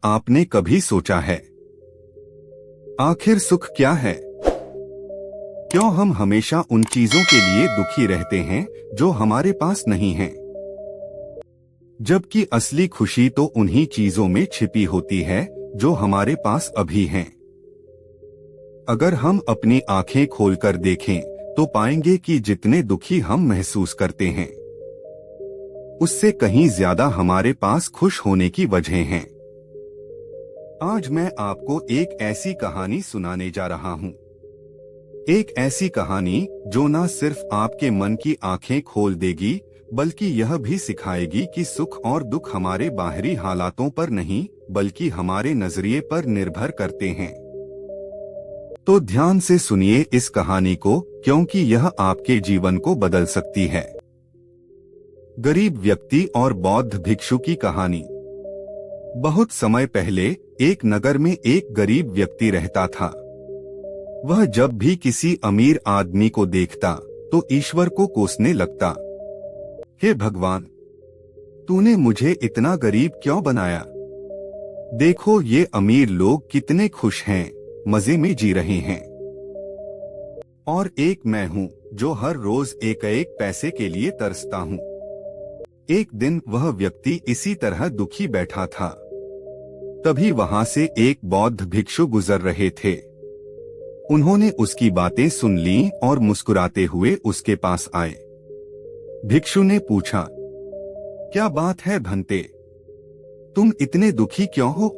आपने कभी सोचा है, आखिर सुख क्या है? क्यों हम हमेशा उन चीजों के लिए दुखी रहते हैं जो हमारे पास नहीं हैं? जबकि असली खुशी तो उन्हीं चीजों में छिपी होती है जो हमारे पास अभी हैं। अगर हम अपनी आंखें खोलकर देखें तो पाएंगे कि जितने दुखी हम महसूस करते हैं, उससे कहीं ज्यादा हमारे पास खुश होने की वजह हैं। आज मैं आपको एक ऐसी कहानी सुनाने जा रहा हूँ। एक ऐसी कहानी जो न सिर्फ आपके मन की आंखें खोल देगी, बल्कि यह भी सिखाएगी कि सुख और दुख हमारे बाहरी हालातों पर नहीं, बल्कि हमारे नजरिए पर निर्भर करते हैं। तो ध्यान से सुनिए इस कहानी को, क्योंकि यह आपके जीवन को बदल सकती है। गरीब व्यक्ति और बौद्ध भिक्षु की कहानी। बहुत समय पहले एक नगर में एक गरीब व्यक्ति रहता था। वह जब भी किसी अमीर आदमी को देखता तो ईश्वर को कोसने लगता। हे भगवान, तूने मुझे इतना गरीब क्यों बनाया? देखो ये अमीर लोग कितने खुश हैं, मजे में जी रहे हैं, और एक मैं हूँ जो हर रोज एक एक पैसे के लिए तरसता हूँ। एक दिन वह व्यक्ति इसी तरह दुखी बैठा था। तभी वहां से एक बौद्ध भिक्षु गुजर रहे थे। उन्होंने उसकी बातें सुन लीं और मुस्कुराते हुए उसके पास आए। भिक्षु ने पूछा, क्या बात है भंते, तुम इतने दुखी क्यों हो?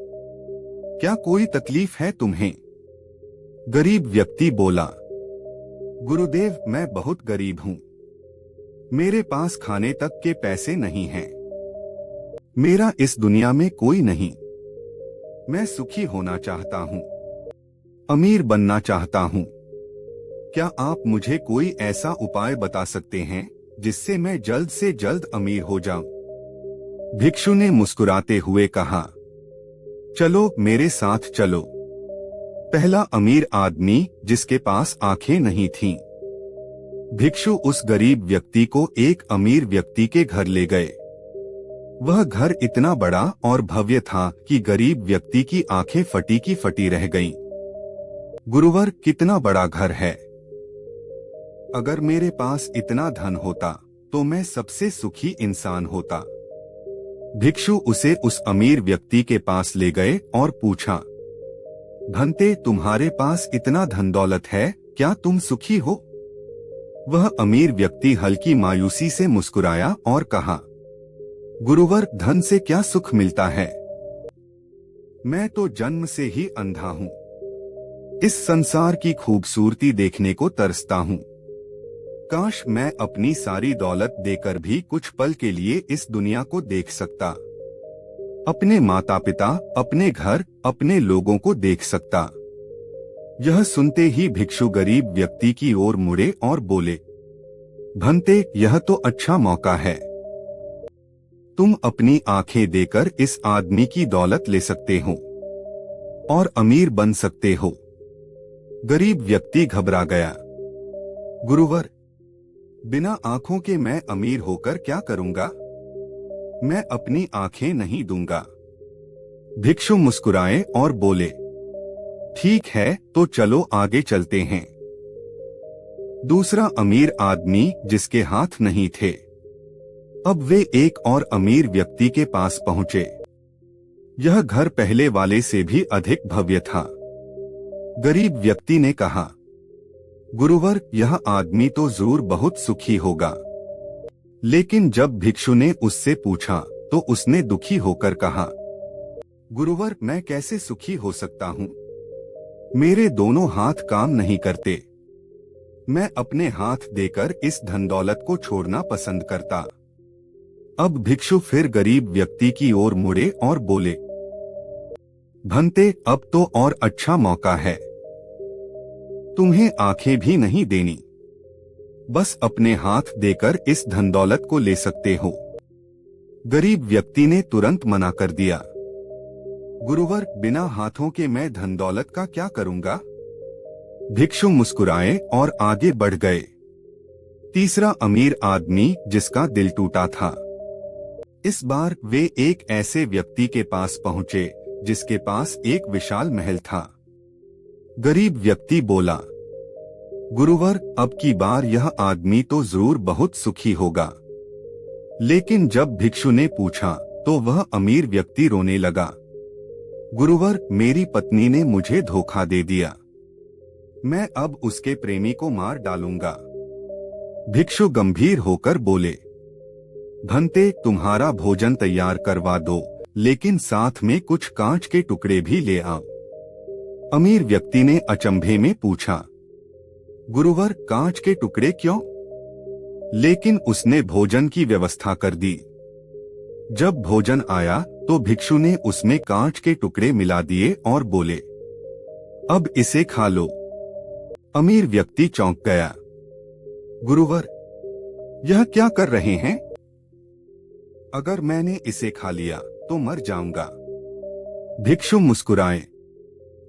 क्या कोई तकलीफ है तुम्हें? गरीब व्यक्ति बोला, गुरुदेव, मैं बहुत गरीब हूँ। मेरे पास खाने तक के पैसे नहीं हैं। मेरा इस दुनिया में कोई नहीं। मैं सुखी होना चाहता हूँ, अमीर बनना चाहता हूँ। क्या आप मुझे कोई ऐसा उपाय बता सकते हैं जिससे मैं जल्द से जल्द अमीर हो जाऊं? भिक्षु ने मुस्कुराते हुए कहा, चलो मेरे साथ चलो। पहला अमीर आदमी जिसके पास आंखें नहीं थीं। भिक्षु उस गरीब व्यक्ति को एक अमीर व्यक्ति के घर ले गए। वह घर इतना बड़ा और भव्य था कि गरीब व्यक्ति की आंखें फटी की फटी रह गईं। गुरुवर, कितना बड़ा घर है। अगर मेरे पास इतना धन होता तो मैं सबसे सुखी इंसान होता। भिक्षु उसे उस अमीर व्यक्ति के पास ले गए और पूछा, भंते, तुम्हारे पास इतना धन दौलत है, क्या तुम सुखी हो? वह अमीर व्यक्ति हल्की मायूसी से मुस्कुराया और कहा, गुरुवर, धन से क्या सुख मिलता है? मैं तो जन्म से ही अंधा हूँ। इस संसार की खूबसूरती देखने को तरसता हूँ। काश मैं अपनी सारी दौलत देकर भी कुछ पल के लिए इस दुनिया को देख सकता। अपने माता पिता, अपने घर, अपने लोगों को देख सकता। यह सुनते ही भिक्षु गरीब व्यक्ति की ओर मुड़े और बोले, भंते, यह तो अच्छा मौका है। तुम अपनी आंखें देकर इस आदमी की दौलत ले सकते हो और अमीर बन सकते हो। गरीब व्यक्ति घबरा गया। गुरुवर, बिना आंखों के मैं अमीर होकर क्या करूंगा? मैं अपनी आंखें नहीं दूंगा। भिक्षु मुस्कुराए और बोले, ठीक है, तो चलो आगे चलते हैं। दूसरा अमीर आदमी जिसके हाथ नहीं थे। अब वे एक और अमीर व्यक्ति के पास पहुंचे। यह घर पहले वाले से भी अधिक भव्य था। गरीब व्यक्ति ने कहा, गुरुवर, यह आदमी तो जरूर बहुत सुखी होगा। लेकिन जब भिक्षु ने उससे पूछा तो उसने दुखी होकर कहा, गुरुवर, मैं कैसे सुखी हो सकता हूँ? मेरे दोनों हाथ काम नहीं करते। मैं अपने हाथ देकर इस धन दौलत को छोड़ना पसंद करता। अब भिक्षु फिर गरीब व्यक्ति की ओर मुड़े और बोले, भंते, अब तो और अच्छा मौका है। तुम्हें आंखें भी नहीं देनी, बस अपने हाथ देकर इस धन दौलत को ले सकते हो। गरीब व्यक्ति ने तुरंत मना कर दिया, गुरुवर, बिना हाथों के मैं धन दौलत का क्या करूंगा? भिक्षु मुस्कुराए और आगे बढ़ गए। तीसरा अमीर आदमी जिसका दिल टूटा था। इस बार वे एक ऐसे व्यक्ति के पास पहुंचे जिसके पास एक विशाल महल था। गरीब व्यक्ति बोला, गुरुवर, अब की बार यह आदमी तो जरूर बहुत सुखी होगा। लेकिन जब भिक्षु ने पूछा तो वह अमीर व्यक्ति रोने लगा। गुरुवर, मेरी पत्नी ने मुझे धोखा दे दिया। मैं अब उसके प्रेमी को मार डालूंगा। भिक्षु गंभीर होकर बोले, भंते, तुम्हारा भोजन तैयार करवा दो, लेकिन साथ में कुछ कांच के टुकड़े भी ले आओ। अमीर व्यक्ति ने अचंभे में पूछा, गुरुवर, कांच के टुकड़े क्यों? लेकिन उसने भोजन की व्यवस्था कर दी। जब भोजन आया तो भिक्षु ने उसमें कांच के टुकड़े मिला दिए और बोले, अब इसे खा लो। अमीर व्यक्ति चौंक गया। गुरुवर, यह क्या कर रहे हैं? अगर मैंने इसे खा लिया तो मर जाऊंगा। भिक्षु मुस्कुराए,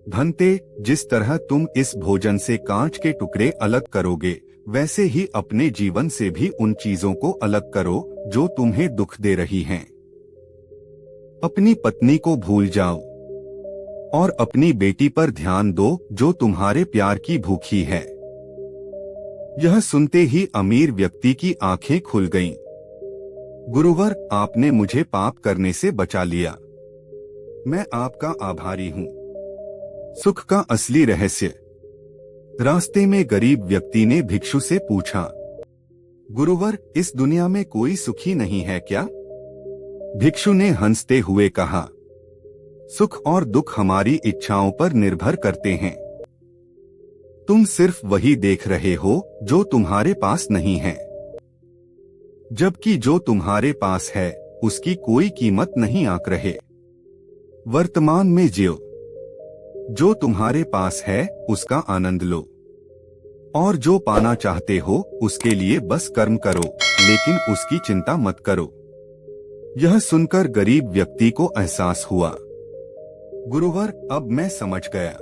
भंते, जिस तरह तुम इस भोजन से कांच के टुकड़े अलग करोगे, वैसे ही अपने जीवन से भी उन चीजों को अलग करो जो तुम्हें दुख दे रही हैं। अपनी पत्नी को भूल जाओ और अपनी बेटी पर ध्यान दो जो तुम्हारे प्यार की भूखी है। यह सुनते ही अमीर व्यक्ति की आंखें खुल गईं। गुरुवर, आपने मुझे पाप करने से बचा लिया। मैं आपका आभारी हूँ। सुख का असली रहस्य। रास्ते में गरीब व्यक्ति ने भिक्षु से पूछा, गुरुवर, इस दुनिया में कोई सुखी नहीं है क्या? भिक्षु ने हंसते हुए कहा, सुख और दुख हमारी इच्छाओं पर निर्भर करते हैं। तुम सिर्फ वही देख रहे हो जो तुम्हारे पास नहीं है, जबकि जो तुम्हारे पास है उसकी कोई कीमत नहीं आंक रहे। वर्तमान में जियो, जो तुम्हारे पास है उसका आनंद लो, और जो पाना चाहते हो उसके लिए बस कर्म करो, लेकिन उसकी चिंता मत करो। यह सुनकर गरीब व्यक्ति को एहसास हुआ, गुरुवर, अब मैं समझ गया।